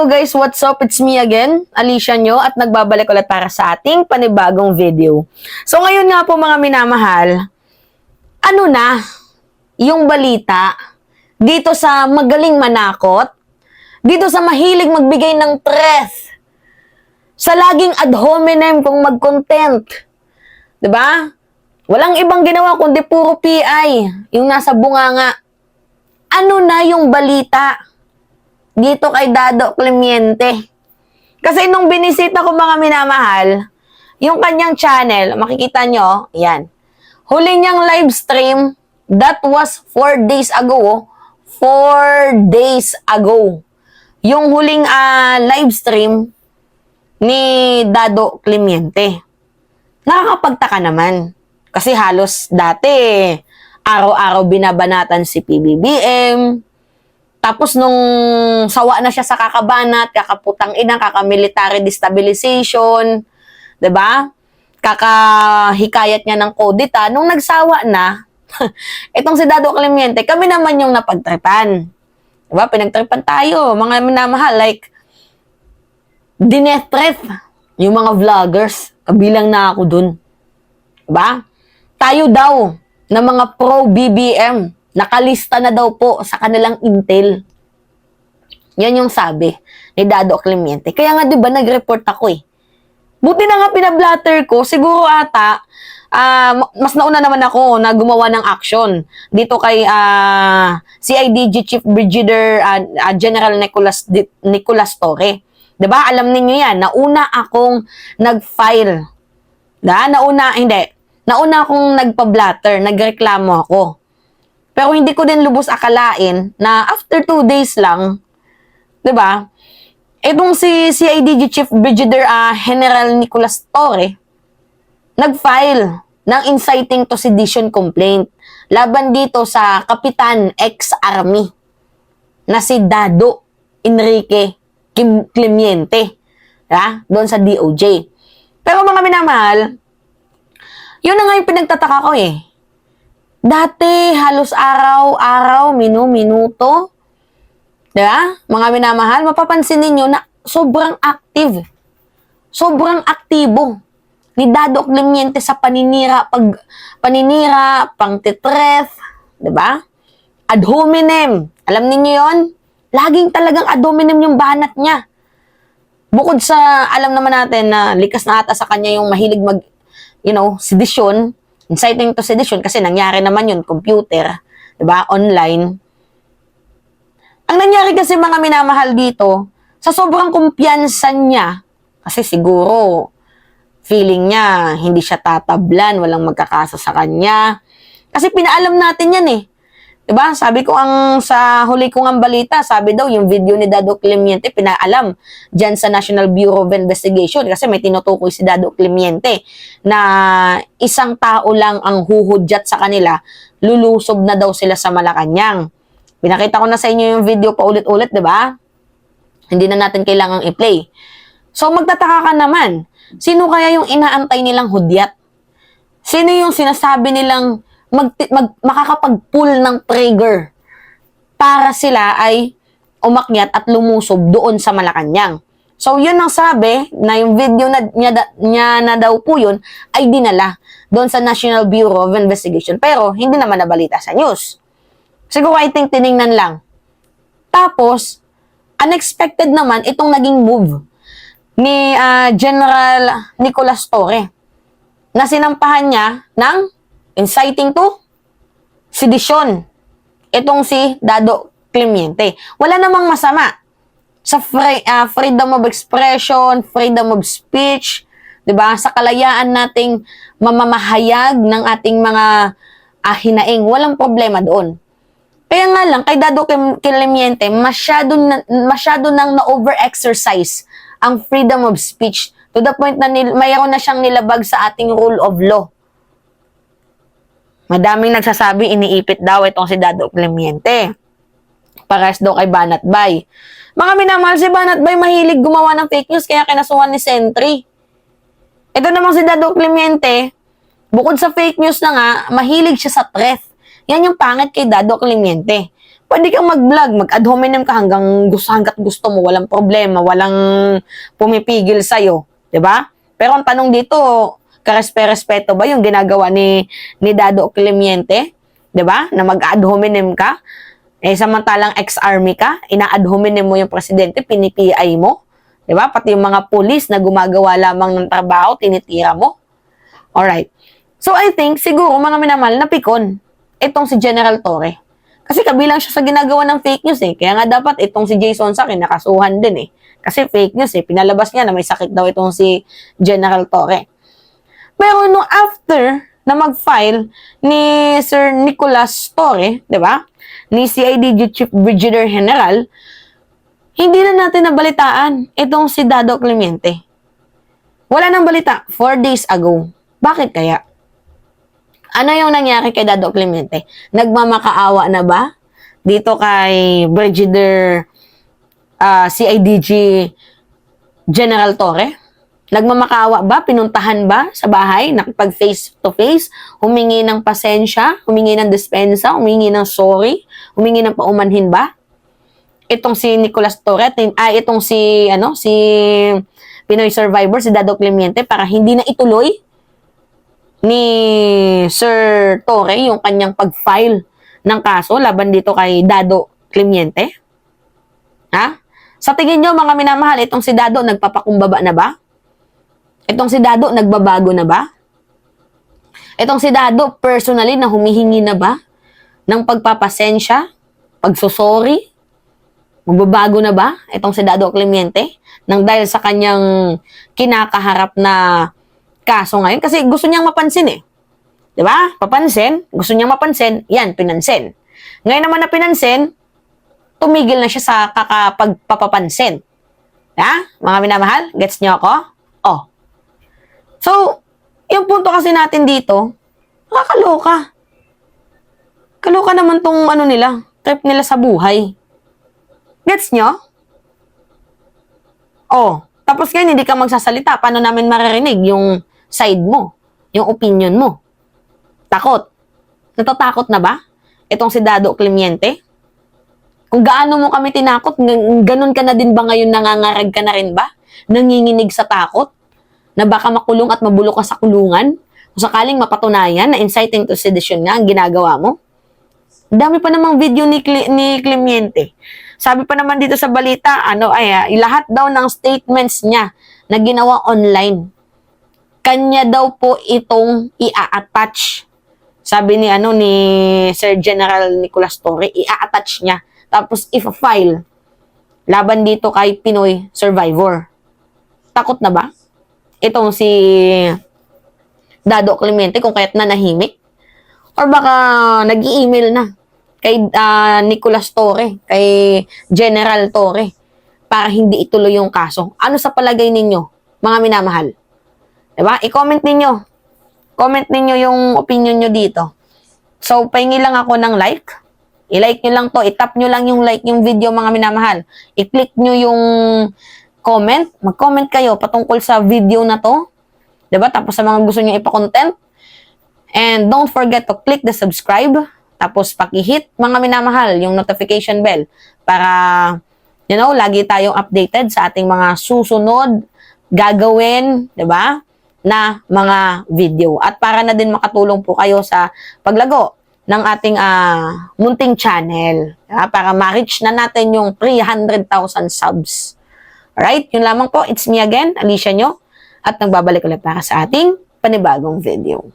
Hello guys, what's up? It's me again, Alicia nyo, at nagbabalik ulit para sa ating panibagong video. So ngayon nga po mga minamahal, ano na yung balita dito sa magaling manakot, dito sa mahilig magbigay ng threat, sa laging ad hominem kung mag-content, 'di ba? Walang ibang ginawa kundi puro PI, yung nasa bunganga. Ano na yung balita dito kay Dado Clemente? Kasi nung binisita ko mga minamahal, yung kanyang channel, makikita nyo, yan. Huli niyang live stream, that was 4 days ago. 4 days ago. Yung huling live stream ni Dado Clemente. Nakakapagtaka naman. Kasi halos dati, araw-araw binabanatan si PBBM. Tapos nung sawa na siya sa kakabanat, kakaputang ina, kakamilitary destabilization, 'di ba? Kakahikayat niya ng kodita, nung nagsawa na, itong si Dado Clemente, kami naman yung napagtripan. 'Di ba? Pinagtripan tayo, mga minamahal, like dineath threat yung mga vloggers, kabilang na ako dun. 'Di ba? Tayo daw na mga pro BBM, nakalista na daw po sa kanilang intel. Yan yung sabi ni Dado Clemente. Kaya nga 'di ba nag-report ako eh. Buti na nga pinablatter ko, siguro ata mas nauna naman ako na gumawa ng action dito kay CIDG Chief Brigadier General Nicolas Torre. 'Di ba? Alam niyo 'yan, nauna akong nag-file. Nauna akong nagpa-blatter, nagreklamo ako. Pero hindi ko din lubos akalain na after 2 days lang, 'di ba? Itong si CIDG Chief Brigadier General Nicolas Torre nag-file ng inciting to sedition complaint laban dito sa Kapitan ex-Army na si Dado Enrique Clemente, doon sa DOJ. Pero mga minamahal, yun na nga yung pinagtataka ko eh. Dati, halos araw-araw, minuto, diba? Mga minamahal, mapapansin ninyo na sobrang active. Sobrang aktibo ni Dado Clemente sa paninira, pangtitref, diba? Ad hominem. Alam niyo yon? Laging talagang ad hominem yung banat niya. Bukod sa, alam naman natin na likas na ata sa kanya yung mahilig sedisyon, inciting to sedition, kasi nangyari naman yun, computer, diba, online. Ang nangyari kasi mga minamahal dito, sa sobrang kumpiyansa niya, kasi siguro, feeling niya, hindi siya tatablan, walang magkakaso sa kanya. Kasi pinaalam natin yan eh. Diba? Sabi ko sa huli kong ang balita, sabi daw yung video ni Dado Clemente pinaalam dyan sa National Bureau of Investigation kasi may tinutukoy si Dado Clemente na isang tao lang ang huhudyat sa kanila, lulusob na daw sila sa Malacanang. Pinakita ko na sa inyo yung video paulit-ulit, diba? Hindi na natin kailangang i-play. So magtataka ka naman, sino kaya yung inaantay nilang hudyat? Sino yung sinasabi nilang makakapag-pull ng trigger para sila ay umakyat at lumusob doon sa Malacanang? So, yun ang sabi na yung video niya na daw po yun ay dinala doon sa National Bureau of Investigation. Pero, hindi naman nabalita sa news. Siguro, I think, tinignan lang. Tapos, unexpected naman itong naging move ni General Nicolas Torre na sinampahan niya ng inciting to sedition. Itong si Dado Clemente. Wala namang masama sa freedom of expression, freedom of speech, 'di ba? Sa kalayaan nating mamamahayag ng ating mga hinaing, walang problema doon. Kaya nga lang kay Dado Clemente, masyado nang na-over-exercise ang freedom of speech to the point na mayroon na siyang nilabag sa ating rule of law. Madaming nagsasabi, iniipit daw itong si Dado Clemente. Pares daw kay Banat Bay. Mga minamahal, si Banat Bay mahilig gumawa ng fake news, kaya kinasuhan ni Sentry. Ito namang si Dado Clemente, bukod sa fake news na nga, mahilig siya sa threat. Yan yung pangit kay Dado Clemente. Pwede kang mag-vlog, mag-ad hominem ka hanggat gusto mo, walang problema, walang pumipigil sa'yo. 'Di ba? Pero ang tanong dito, karespe-respeto ba yung ginagawa ni Dado Clemente? 'Di ba? Na mag-ad hominem ka. Samantalang ex-army ka, ina-ad hominem mo yung presidente, pini-PI mo. 'Di ba? Pati yung mga pulis na gumagawa lamang ng trabaho, tinitira mo. Alright. So, I think, siguro, mga minamahal, napikon itong si General Torre. Kasi kabilang siya sa ginagawa ng fake news eh. Kaya nga dapat itong si Jason sa akin, nakasuhan din eh. Kasi fake news eh. Pinalabas niya na may sakit daw itong si General Torre. Pero no after na mag-file ni Sir Nicolas Torre, di ba? Ni CIDG Chief Brigadier General, hindi na natin nabalitaan itong si Dado Clemente. Wala nang balita 4 days ago. Bakit kaya? Ano yung nangyari kay Dado Clemente? Nagmamakaawa na ba dito kay Brigadier CIDG General Torre? Nagmamakaawa ba? Pinuntahan ba sa bahay? Nakipag face to face? Humingi ng pasensya? Humingi ng dispensa? Humingi ng sorry? Humingi ng paumanhin ba? Itong si Nicolas Torre, itong si Pinoy Survivor, si Dado Clemente, para hindi na ituloy ni Sir Torre yung kanyang pag-file ng kaso laban dito kay Dado Clemente? Ha? Sa tingin nyo, mga minamahal, itong si Dado nagpapakumbaba na ba? Itong si Dado nagbabago na ba? Itong si Dado personally na humihingi na ba ng pagpapasensya? Pagsusori? Magbabago na ba itong si Dado Clemente nang dahil sa kanyang kinakaharap na kaso ngayon? Kasi gusto niyang mapansin eh. Di ba? Papansin. Gusto niyang mapansin. Yan, pinansin. Ngayon naman na pinansin, tumigil na siya sa kakapagpapapansin. Ha? Mga minamahal, gets niyo ako? Oh. So, yung punto kasi natin dito, nakakaloka. Kaloka naman tong trip nila sa buhay. Gets nyo? Oh, tapos ngayon hindi ka magsasalita. Paano namin maririnig yung side mo? Yung opinion mo? Takot. Natatakot na ba? Itong si Dado Clemente? Kung gaano mo kami tinakot, ganun ka na din ba ngayon, nangangarag ka na rin ba? Nanginginig sa takot? Na baka makulong at mabulok ka sa kulungan? Kung sakaling mapatunayan na inciting to sedition nga ang ginagawa mo? Dami pa namang video ni Clemente. Sabi pa naman dito sa balita, lahat daw ng statements niya na ginawa online, kanya daw po itong i-attach. Sabi ni Sir General Nicolas Torre, i-attach niya. Tapos if-file laban dito kay Pinoy Survivor. Takot na ba itong si Dado Clemente kung kaya't nanahimik? Or baka nag-i-email na kay Nicolas Torre, kay General Torre, para hindi ituloy yung kaso. Ano sa palagay ninyo, mga minamahal? Diba? I-comment ninyo. Comment ninyo yung opinion nyo dito. So, pahingi lang ako ng like. I-like nyo lang to. I-tap nyo lang yung like yung video, mga minamahal. I-click nyo yung comment. Mag-comment kayo patungkol sa video na to. Diba? Tapos sa mga gusto nyo ipa-content. And don't forget to click the subscribe. Tapos paki-hit, mga minamahal, yung notification bell para, lagi tayong updated sa ating mga susunod gagawin, 'di ba? Na mga video. At para na din makatulong po kayo sa paglago ng ating munting channel, diba? Para ma-reach na natin yung 300,000 subs. Alright? Yun lamang po. It's me again, Alicia nyo. At nagbabalik ulit para sa ating panibagong video.